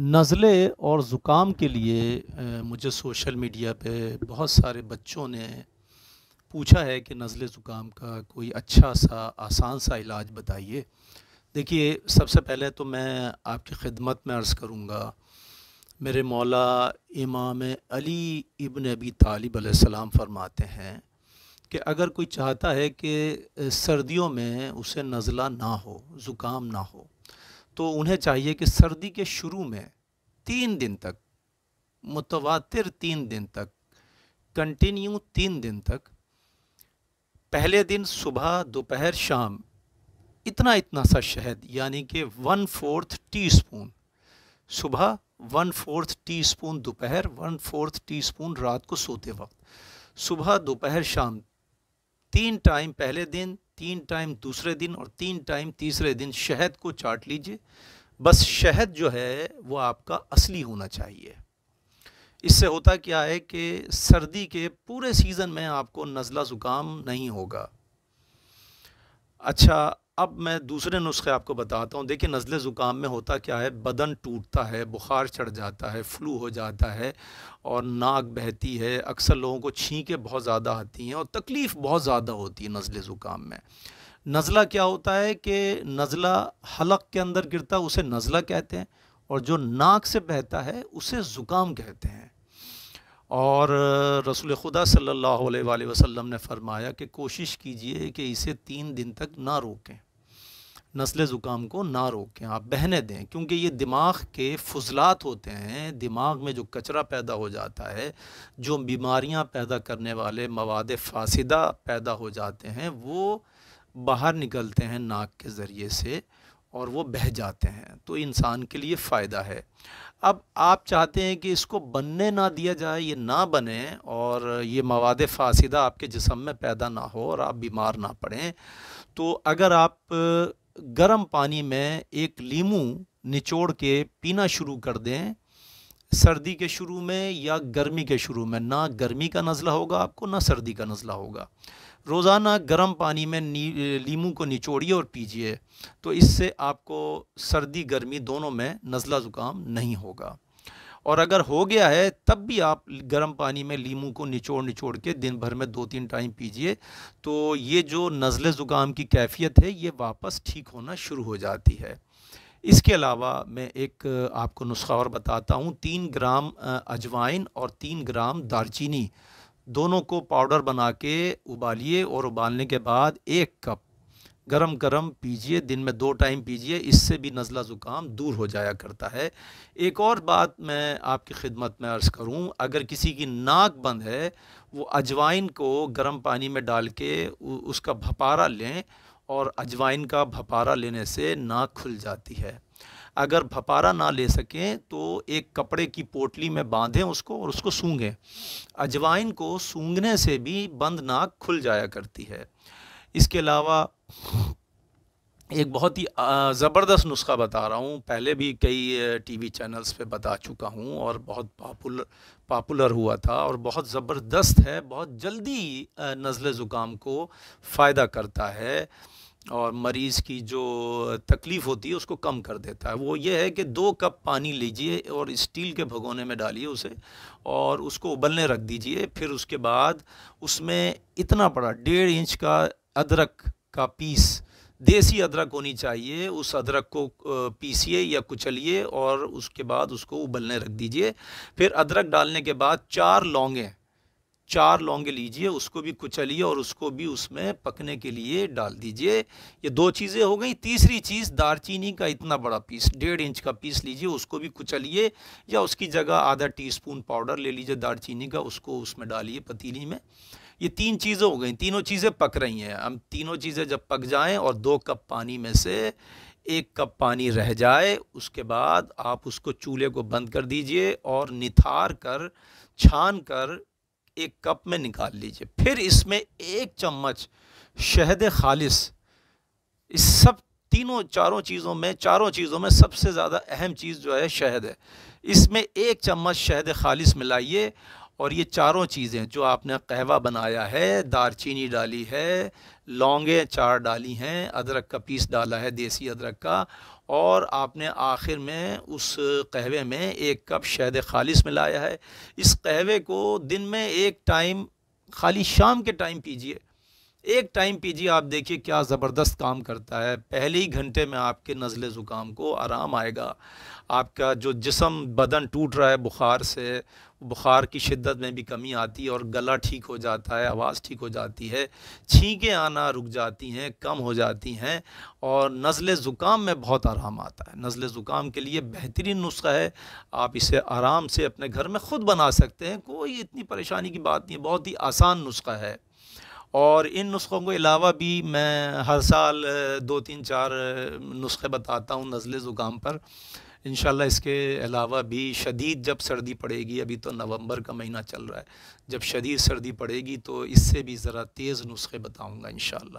نزلے اور زکام کے لیے مجھے سوشل میڈیا پہ بہت سارے بچوں نے پوچھا ہے کہ نزلے زکام کا کوئی اچھا سا آسان سا علاج بتائیے۔ دیکھیے، سب سے پہلے تو میں آپ کی خدمت میں عرض کروں گا، میرے مولا امام علی ابن ابی طالب علیہ السلام فرماتے ہیں کہ اگر کوئی چاہتا ہے کہ سردیوں میں اسے نزلہ نہ ہو، زکام نہ ہو، تو انہیں چاہیے کہ سردی کے شروع میں 3 دن تک، متواتر 3 دن تک، کنٹینیو 3 دن تک، پہلے دن صبح دوپہر شام اتنا سا شہد، یعنی کہ 1/4 ٹی اسپون صبح، 1/4 ٹی اسپون دوپہر، 1/4 ٹی اسپون رات کو سوتے وقت، صبح دوپہر شام 3 ٹائم پہلے دن، 3 ٹائم دوسرے دن اور 3 ٹائم تیسرے دن شہد کو چاٹ لیجئے۔ بس شہد جو ہے وہ آپ کا اصلی ہونا چاہیے۔ اس سے ہوتا کیا ہے کہ سردی کے پورے سیزن میں آپ کو نزلہ زکام نہیں ہوگا۔ اچھا، اب میں دوسرے نسخے آپ کو بتاتا ہوں۔ دیکھیں، نزلے زکام میں ہوتا کیا ہے، بدن ٹوٹتا ہے، بخار چڑھ جاتا ہے، فلو ہو جاتا ہے اور ناک بہتی ہے، اکثر لوگوں کو چھینکیں بہت زیادہ آتی ہیں اور تکلیف بہت زیادہ ہوتی ہے نزلے زکام میں۔ نزلہ کیا ہوتا ہے کہ نزلہ حلق کے اندر گرتا ہے، اسے نزلہ کہتے ہیں، اور جو ناک سے بہتا ہے اسے زکام کہتے ہیں۔ اور رسول خدا صلی اللہ علیہ وآلہ وسلم نے فرمایا کہ کوشش کیجئے کہ اسے 3 دن تک نہ روکیں، نزلے زکام کو نہ روکیں، آپ بہنے دیں، کیونکہ یہ دماغ کے فضلات ہوتے ہیں۔ دماغ میں جو کچرا پیدا ہو جاتا ہے، جو بیماریاں پیدا کرنے والے مواد فاسدہ پیدا ہو جاتے ہیں، وہ باہر نکلتے ہیں ناک کے ذریعے سے اور وہ بہہ جاتے ہیں، تو انسان کے لیے فائدہ ہے۔ اب آپ چاہتے ہیں کہ اس کو بننے نہ دیا جائے، یہ نہ بنے اور یہ مواد فاسدہ آپ کے جسم میں پیدا نہ ہو اور آپ بیمار نہ پڑیں، تو اگر آپ گرم پانی میں ایک لیمو نچوڑ کے پینا شروع کر دیں سردی کے شروع میں یا گرمی کے شروع میں، نہ گرمی کا نزلہ ہوگا آپ کو، نہ سردی کا نزلہ ہوگا۔ روزانہ گرم پانی میں لیمو کو نچوڑیے اور پیجیے، تو اس سے آپ کو سردی گرمی دونوں میں نزلہ زکام نہیں ہوگا۔ اور اگر ہو گیا ہے تب بھی آپ گرم پانی میں لیمو کو نچوڑ کے دن بھر میں 2-3 ٹائم پیجیے، تو یہ جو نزلے زکام کی کیفیت ہے یہ واپس ٹھیک ہونا شروع ہو جاتی ہے۔ اس کے علاوہ میں ایک آپ کو نسخہ اور بتاتا ہوں۔ 3 گرام اجوائن اور 3 گرام دارچینی، دونوں کو پاؤڈر بنا کے ابالیے اور ابالنے کے بعد 1 کپ گرم پیجئے، دن میں 2 ٹائم پیجئے، اس سے بھی نزلہ زکام دور ہو جایا کرتا ہے۔ ایک اور بات میں آپ کی خدمت میں عرض کروں، اگر کسی کی ناک بند ہے، وہ اجوائن کو گرم پانی میں ڈال کے اس کا بھپارا لیں، اور اجوائن کا بھپارا لینے سے ناک کھل جاتی ہے۔ اگر بھپارا نہ لے سکیں تو ایک کپڑے کی پوٹلی میں باندھیں اس کو اور اس کو سونگھیں۔ اجوائن کو سونگھنے سے بھی بند ناک کھل جایا کرتی ہے۔ اس کے علاوہ ایک بہت ہی زبردست نسخہ بتا رہا ہوں، پہلے بھی کئی ٹی وی چینلز پہ بتا چکا ہوں اور بہت پاپولر ہوا تھا اور بہت زبردست ہے، بہت جلدی نزلے زکام کو فائدہ کرتا ہے اور مریض کی جو تکلیف ہوتی ہے اس کو کم کر دیتا ہے۔ وہ یہ ہے کہ 2 کپ پانی لیجئے اور اسٹیل کے بھگونے میں ڈالیے اسے اور اس کو ابلنے رکھ دیجئے۔ پھر اس کے بعد اس میں اتنا بڑا 1.5 انچ کا ادرک کا پیس، دیسی ادرک ہونی چاہیے، اس ادرک کو پیسیے یا کچلیے اور اس کے بعد اس کو ابلنے رکھ دیجئے۔ پھر ادرک ڈالنے کے بعد 4 لونگیں لیجئے، اس کو بھی کچلیے اور اس کو بھی اس میں پکنے کے لیے ڈال دیجئے۔ یہ 2 چیزیں ہو گئیں۔ تیسری چیز، دارچینی کا اتنا بڑا پیس، 1.5 انچ کا پیس لیجئے، اس کو بھی کچلیے یا اس کی جگہ آدھا ٹی اسپون پاؤڈر لے لیجئے دارچینی کا، اس کو اس میں ڈالیے پتیلی میں۔ یہ 3 چیزیں ہو گئیں، تینوں چیزیں پک رہی ہیں۔ ہم تینوں چیزیں جب پک جائیں اور 2 کپ پانی میں سے 1 کپ پانی رہ جائے، اس کے بعد آپ اس کو چولہے کو بند کر دیجئے اور نتھار کر، چھان کر 1 کپ میں نکال لیجئے۔ پھر اس میں 1 چمچ شہد خالص، اس سب چاروں چیزوں میں سب سے زیادہ اہم چیز جو ہے شہد ہے، اس میں 1 چمچ شہد خالص ملائیے اور یہ چاروں چیزیں جو آپ نے قہوہ بنایا ہے، دارچینی ڈالی ہے، لونگیں 4 ڈالی ہیں، ادرک کا پیس ڈالا ہے دیسی ادرک کا، اور آپ نے آخر میں اس قہوے میں 1 کپ شہد خالص ملایا ہے۔ اس قہوے کو دن میں ایک ٹائم، خالی شام کے ٹائم پیجئے، ایک ٹائم پیجئے، آپ دیکھیے کیا زبردست کام کرتا ہے۔ پہلے ہی گھنٹے میں آپ کے نزلے زکام کو آرام آئے گا۔ آپ کا جو جسم بدن ٹوٹ رہا ہے بخار سے، بخار کی شدت میں بھی کمی آتی ہے اور گلا ٹھیک ہو جاتا ہے، آواز ٹھیک ہو جاتی ہے، چھینکیں آنا رک جاتی ہیں، کم ہو جاتی ہیں، اور نزلے زکام میں بہت آرام آتا ہے۔ نزلے زکام کے لیے بہترین نسخہ ہے، آپ اسے آرام سے اپنے گھر میں خود بنا سکتے ہیں، کوئی اتنی پریشانی کی بات نہیں ہے، بہت ہی آسان نسخہ ہے۔ اور ان نسخوں کے علاوہ بھی میں ہر سال 2 3 4 نسخے بتاتا ہوں نزلے زکام پر۔ انشاءاللہ اس کے علاوہ بھی شدید جب سردی پڑے گی، ابھی تو نومبر کا مہینہ چل رہا ہے، جب شدید سردی پڑے گی تو اس سے بھی ذرا تیز نسخے بتاؤں گا انشاءاللہ۔